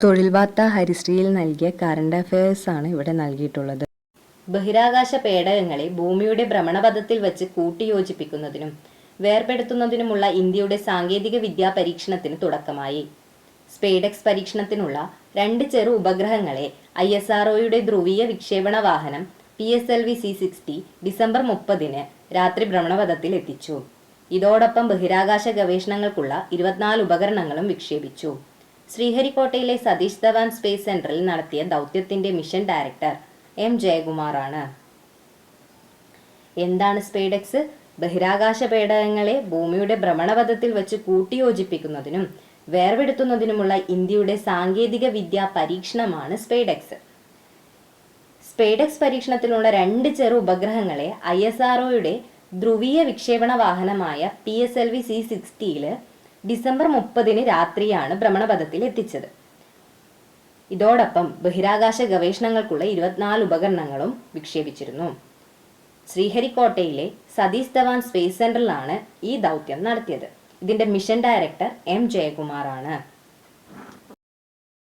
തൊഴിൽ വാർത്ത ഹരിശ്രീയിൽ നൽകിയ കറണ്ട് അഫയേഴ്സ് ആണ് ഇവിടെ നൽകിയിട്ടുള്ളത്. ബഹിരാകാശ പേടകങ്ങളെ ഭൂമിയുടെ ഭ്രമണപഥത്തിൽ വച്ച് കൂട്ടിയോജിപ്പിക്കുന്നതിനും വേർപെടുത്തുന്നതിനുമുള്ള ഇന്ത്യയുടെ സാങ്കേതിക വിദ്യാ പരീക്ഷണത്തിന് തുടക്കമായി. സ്പേഡെക്സ് പരീക്ഷണത്തിനുള്ള 2 ചെറു ഉപഗ്രഹങ്ങളെ ISROയുടെ ധ്രുവീയ വിക്ഷേപണ വാഹനം PSLV-C60 ഡിസംബർ 30-ന് രാത്രി ഭ്രമണപഥത്തിൽ എത്തിച്ചു. ഇതോടൊപ്പം ബഹിരാകാശ ഗവേഷണങ്ങൾക്കുള്ള 24 ഉപകരണങ്ങളും വിക്ഷേപിച്ചു. ശ്രീഹരിക്കോട്ടയിലെ സതീഷ് ധവാൻ സ്പേസ് സെന്ററിൽ നടത്തിയ ദൗത്യത്തിന്റെ മിഷൻ ഡയറക്ടർ M ജയകുമാറാണ്. എന്താണ് സ്പേഡെക്സ്? ബഹിരാകാശ പേടകങ്ങളെ ഭൂമിയുടെ ഭ്രമണപഥത്തിൽ വെച്ച് കൂട്ടിയോജിപ്പിക്കുന്നതിനും വേർപെടുത്തുന്നതിനുമുള്ള ഇന്ത്യയുടെ സാങ്കേതിക വിദ്യാ പരീക്ഷണമാണ് സ്പേഡെക്സ്. സ്പേഡെക്സ് പരീക്ഷണത്തിലുള്ള 2 ചെറു ഉപഗ്രഹങ്ങളെ ISROയുടെ ധ്രുവീയ വിക്ഷേപണ വാഹനമായ PSLV-C60 ഡിസംബർ 30-ന് രാത്രിയാണ് ഭ്രമണപഥത്തിൽ എത്തിച്ചത്. ഇതോടൊപ്പം ബഹിരാകാശ ഗവേഷണങ്ങൾക്കുള്ള 24 ഉപകരണങ്ങളും വിക്ഷേപിച്ചിരുന്നു. ശ്രീഹരിക്കോട്ടയിലെ സതീഷ് ധവാൻ സ്പേസ് സെന്ററിലാണ് ഈ ദൗത്യം നടത്തിയത്. ഇതിന്റെ മിഷൻ ഡയറക്ടർ M ജയകുമാറാണ്.